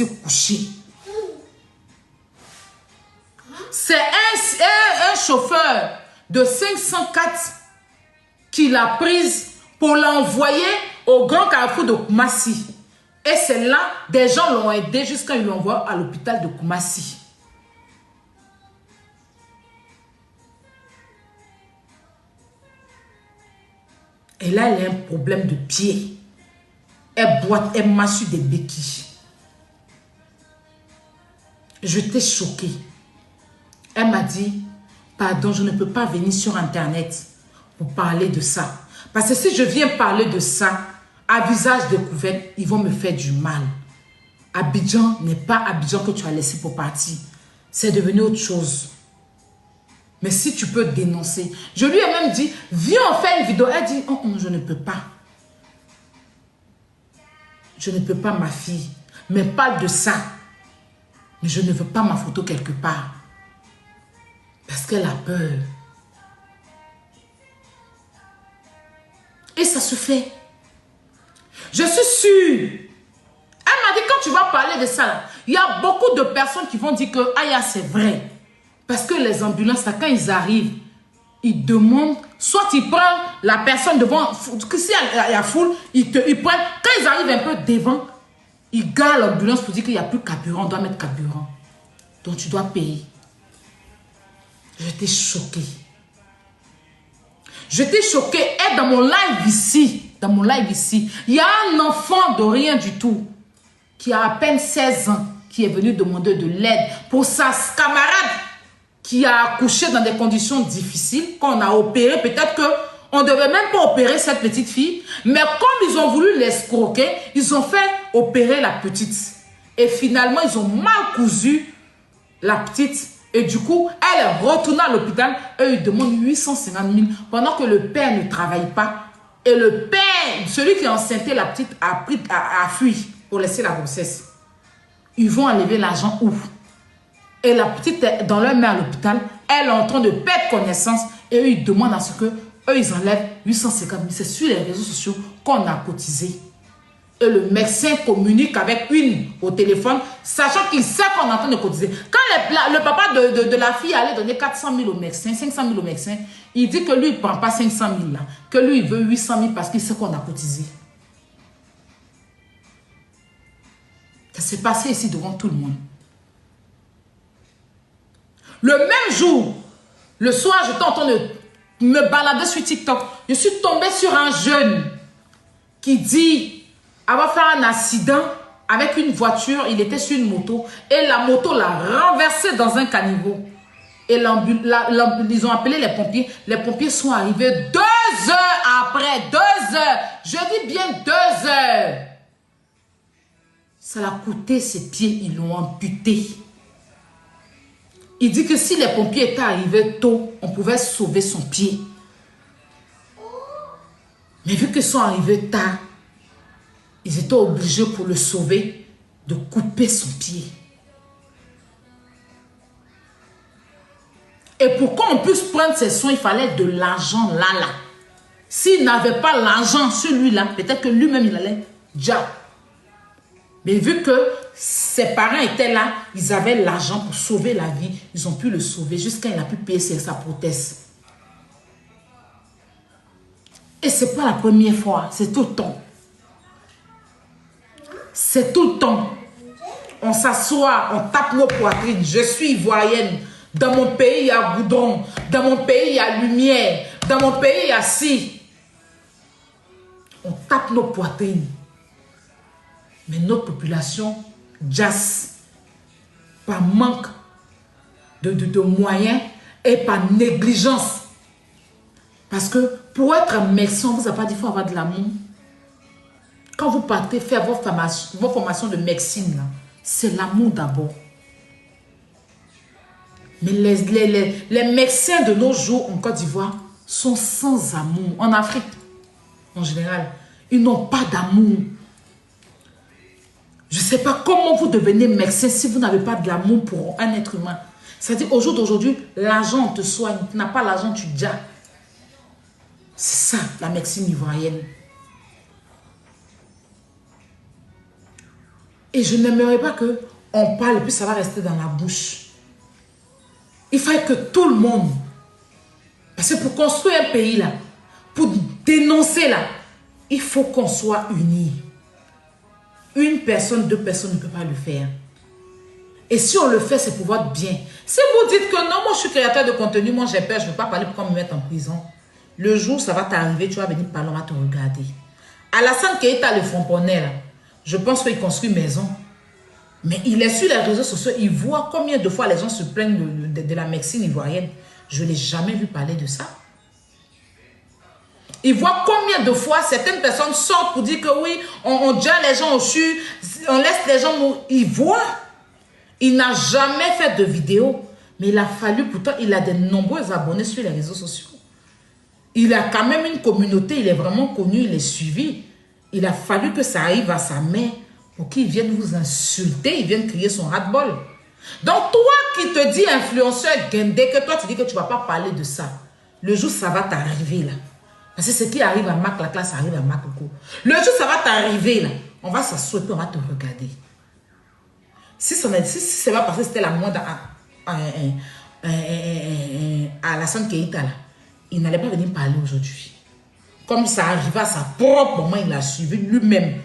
couché. C'est un chauffeur de 504 qui l'a prise pour l'envoyer au grand carrefour de Koumassi. Et c'est là, des gens l'ont aidé jusqu'à lui envoyer à l'hôpital de Koumassi. Et là, elle a un problème de pied. Elle boite, elle massue des béquilles. J'étais choquée. Elle m'a dit, pardon, je ne peux pas venir sur Internet pour parler de ça. Parce que si je viens parler de ça, à visage découvert, ils vont me faire du mal. Abidjan n'est pas Abidjan que tu as laissé pour partir. C'est devenu autre chose. Mais si tu peux dénoncer. Je lui ai même dit, viens on fait une vidéo. Elle dit, oh, je ne peux pas. Je ne peux pas, ma fille. Mais parle de ça. Mais je ne veux pas ma photo quelque part. Parce qu'elle a peur. Et ça se fait. Je suis sûre. Elle m'a dit, quand tu vas parler de ça, il y a beaucoup de personnes qui vont dire que, ah, c'est vrai. Parce que les ambulances, là, quand ils arrivent, ils demandent, soit ils prennent la personne devant, que si il y a foule, ils prennent, quand ils arrivent un peu devant, ils garent l'ambulance pour dire qu'il n'y a plus de carburant, on doit mettre carburant. Donc tu dois payer. J'étais choquée. J'étais choquée. Et dans mon live ici, il y a un enfant de rien du tout, qui a à peine 16 ans, qui est venu demander de l'aide pour sa camarade qui a accouché dans des conditions difficiles, qu'on a opéré. Peut-être qu'on ne devait même pas opérer cette petite fille. Mais comme ils ont voulu l'escroquer, ils ont fait opérer la petite. Et finalement, ils ont mal cousu la petite. Et du coup, elle est retournée à l'hôpital. Eux, ils demandent 850 000 pendant que le père ne travaille pas. Et le père, celui qui a enceinté la petite, a fui pour laisser la grossesse. Ils vont enlever l'argent où? Et la petite est dans leur mère à l'hôpital. Elle est en train de perdre connaissance. Et eux, ils demandent à ce que eux, ils enlèvent 850 000. C'est sur les réseaux sociaux qu'on a cotisé. Et le médecin communique avec une au téléphone, sachant qu'il sait qu'on est en train de cotiser. Quand le papa de la fille allait donner 400 000 au médecin, 500 000 au médecin, il dit que lui, il ne prend pas 500 000 là. Que lui, il veut 800 000 parce qu'il sait qu'on a cotisé. Ça s'est passé ici devant tout le monde. Le même jour, le soir, j'étais en train de me balader sur TikTok. Je suis tombée sur un jeune qui dit avoir fait un accident avec une voiture. Il était sur une moto et la moto l'a renversé dans un caniveau. Et ils ont appelé les pompiers. Les pompiers sont arrivés 2 heures après. 2 heures. Je dis bien 2 heures. Ça l'a coûté ses pieds. Ils l'ont amputé. Il dit que si les pompiers étaient arrivés tôt, on pouvait sauver son pied. Mais vu qu'ils sont arrivés tard, ils étaient obligés pour le sauver de couper son pied. Et pour qu'on puisse prendre ses soins, il fallait de l'argent là. S'il n'avait pas l'argent sur lui-là, peut-être que lui-même il allait déjà. Mais vu que ses parents étaient là, ils avaient l'argent pour sauver la vie. Ils ont pu le sauver jusqu'à il a pu payer sa prothèse. Et ce n'est pas la première fois, c'est tout le temps. C'est tout le temps. On s'assoit, on tape nos poitrines. Je suis ivoirienne. Dans mon pays, il y a goudron. Dans mon pays, il y a lumière. Dans mon pays, il y a ci. On tape nos poitrines. Mais notre population, jazz, par manque de moyens et par négligence. Parce que pour être un médecin, on ne vous a pas dit qu'il faut avoir de l'amour. Quand vous partez faire vos formations de médecine, c'est l'amour d'abord. Mais les médecins de nos jours en Côte d'Ivoire sont sans amour. En Afrique, en général, ils n'ont pas d'amour. Je ne sais pas comment vous devenez médecin si vous n'avez pas de l'amour pour un être humain. C'est-à-dire, au jour d'aujourd'hui, l'argent te soigne. Tu n'as pas l'argent, tu déjà. C'est ça, la médecine ivoirienne. Et je n'aimerais pas qu'on parle et puis ça va rester dans la bouche. Il fallait que tout le monde, parce que pour construire un pays là, pour dénoncer là, il faut qu'on soit unis. Une personne, deux personnes ne peuvent pas le faire. Et si on le fait, c'est pour votre bien. Si vous dites que non, moi je suis créateur de contenu, moi j'ai peur, je ne veux pas parler pour qu'on me mette en prison. Le jour où ça va t'arriver, tu vas venir parler, on va te regarder. Alassane Keita, le frontponnet là, je pense qu'il construit une maison. Mais il est sur les réseaux sociaux, il voit combien de fois les gens se plaignent de la médecine ivoirienne. Je ne l'ai jamais vu parler de ça. Il voit combien de fois certaines personnes sortent pour dire que oui, on gère les gens au CHU, on laisse les gens mourir. Il voit. Il n'a jamais fait de vidéo. Mais il a fallu, pourtant, il a de nombreux abonnés sur les réseaux sociaux. Il a quand même une communauté, il est vraiment connu, il est suivi. Il a fallu que ça arrive à sa mère pour qu'il vienne vous insulter, il vienne crier son ras-de-bol. Donc toi qui te dis influenceur guindé, que toi tu dis que tu ne vas pas parler de ça, le jour ça va t'arriver là. Parce que ce qui arrive à Mac, la classe arrive à Mac. Le jour ça va t'arriver là, on va s'asseoir et on va te regarder. Si c'est pas parce que c'était la moindre à Alassane Keita là, il n'allait pas venir parler aujourd'hui. Comme ça arrivait à sa propre moment, il l'a suivi lui-même.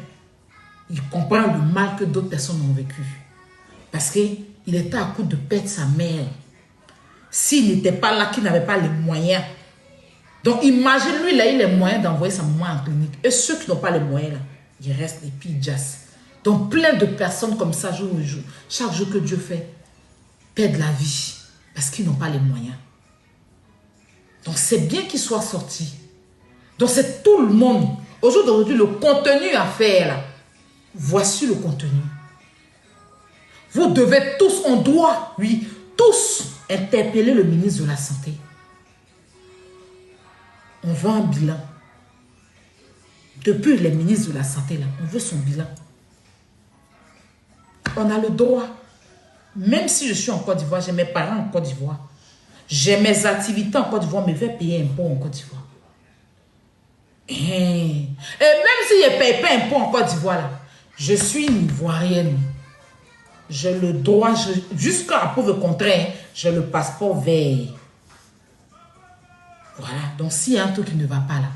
Il comprend le mal que d'autres personnes ont vécu. Parce qu'il était à coup de perdre sa mère. S'il n'était pas là, qu'il n'avait pas les moyens. Donc imagine, lui, il a eu les moyens d'envoyer sa maman en clinique. Et ceux qui n'ont pas les moyens, là, ils restent et puis ils jassent. Donc plein de personnes comme ça, jour au jour, chaque jour que Dieu fait, perdent la vie. Parce qu'ils n'ont pas les moyens. Donc c'est bien qu'ils soient sortis. Donc c'est tout le monde. Aujourd'hui, le contenu à faire là. Voici le contenu. Vous devez tous, on doit, oui, tous interpeller le ministre de la Santé. On veut un bilan. Depuis les ministres de la Santé, là, on veut son bilan. On a le droit. Même si je suis en Côte d'Ivoire, j'ai mes parents en Côte d'Ivoire. J'ai mes activités en Côte d'Ivoire, mais je vais payer impôt en Côte d'Ivoire. Et même si je ne paye pas impôt en Côte d'Ivoire, là, je suis une Ivoirienne. J'ai le droit, jusqu'à preuve contraire, j'ai le passeport vert. Voilà. Donc, s'il y a un truc qui ne va pas là,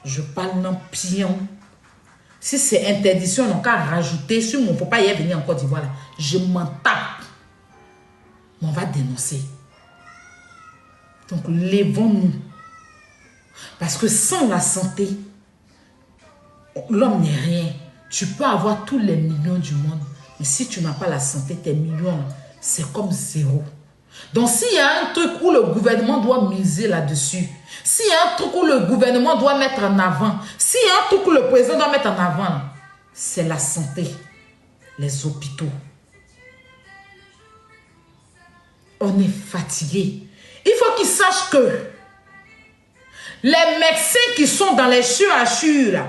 je parle non pion. Si c'est interdiction, on n'a qu'à rajouter sur mon papa, il est venu en Côte d'Ivoire là. Je m'en tape. Mais on va dénoncer. Donc, lèvons-nous. Parce que sans la santé, l'homme n'est rien. Tu peux avoir tous les millions du monde, mais si tu n'as pas la santé, tes millions, c'est comme zéro. Donc, s'il y a un truc où le gouvernement doit miser là-dessus, s'il y a un truc où le gouvernement doit mettre en avant, s'il y a un truc où le président doit mettre en avant, c'est la santé, les hôpitaux. On est fatigué. Il faut qu'ils sachent que les médecins qui sont dans les CHU, là,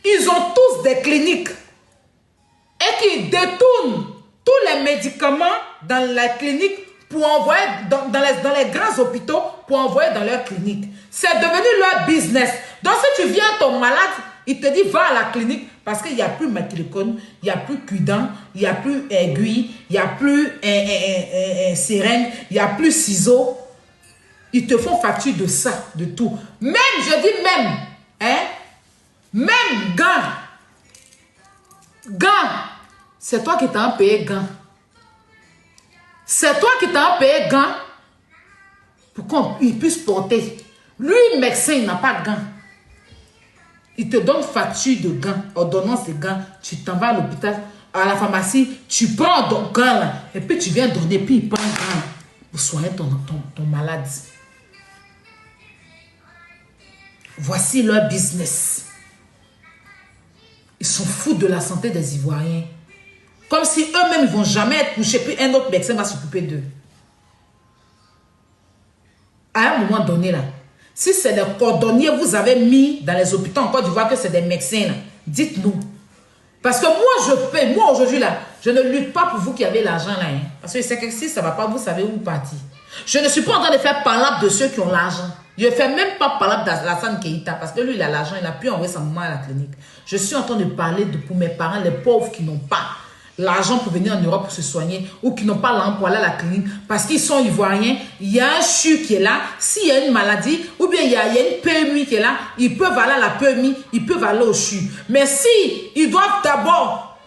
ils ont tous des cliniques et qui détournent tous les médicaments dans la clinique pour envoyer dans les grands hôpitaux pour envoyer dans leur clinique. C'est devenu leur business. Donc si tu viens ton malade, il te dit va à la clinique parce qu'il n'y a plus Maquilicone, il n'y a plus Cudan, il n'y a plus aiguille, il n'y a plus seringue, il n'y a plus ciseaux. Ils te font facture de ça, de tout. Même, je dis même, hein, même gants. Gants. C'est toi qui t'as payé gants. C'est toi qui t'as payé gants pour qu'on puisse porter. Lui, médecin, il n'a pas de gants. Il te donne facture de gants, ordonnance de gants. Tu t'en vas à l'hôpital, à la pharmacie, tu prends ton gant là, et puis tu viens donner, puis il prend un gant pour soigner ton malade. Voici leur business. Ils sont fous de la santé des Ivoiriens. Comme si eux-mêmes ne vont jamais être touchés, puis un autre médecin va s'occuper d'eux. À un moment donné, là, si c'est des cordonniers que vous avez mis dans les hôpitaux en Côte d'Ivoire, que c'est des médecins, là, dites-nous. Parce que moi, je paie. Moi, aujourd'hui, là, je ne lutte pas pour vous qui avez l'argent, là. Hein, parce que c'est que si ça ne va pas, vous savez où partir. Je ne suis pas en train de faire palabre de ceux qui ont l'argent. Je ne fais même pas palabre d'Alassane Keita parce que lui, il a l'argent, il a pu envoyer sa maman à la clinique. Je suis en train de parler pour mes parents, les pauvres qui n'ont pas. l'argent pour venir en Europe pour se soigner ou qui n'ont pas l'argent pour aller à la clinique parce qu'ils sont ivoiriens, il y a un CHU qui est là. S'il y a une maladie ou bien il y a une PMI qui est là, ils peuvent aller à la PMI, ils peuvent aller au CHU. Mais si ils doivent d'abord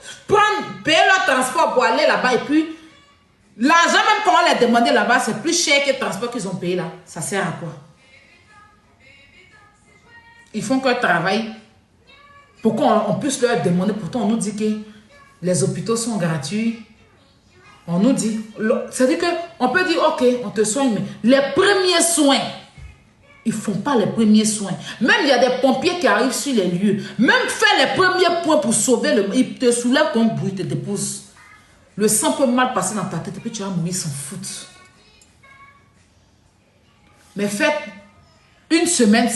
payer leur transport pour aller là-bas et puis l'argent même qu'on va les demander là-bas, c'est plus cher que le transport qu'ils ont payé là. Ça sert à quoi? Ils font qu'un travail. Pourquoi on puisse leur demander? Pourtant, on nous dit que les hôpitaux sont gratuits. On nous dit, c'est-à-dire qu'on peut dire, ok, on te soigne, mais les premiers soins, ils ne font pas les premiers soins. Même il y a des pompiers qui arrivent sur les lieux. Même faire les premiers points pour sauver le... Ils te soulèvent comme bruit, ils te déposent. Le sang peut mal passer dans ta tête et puis tu vas mourir, ils s'en foutent. Mais faites une semaine.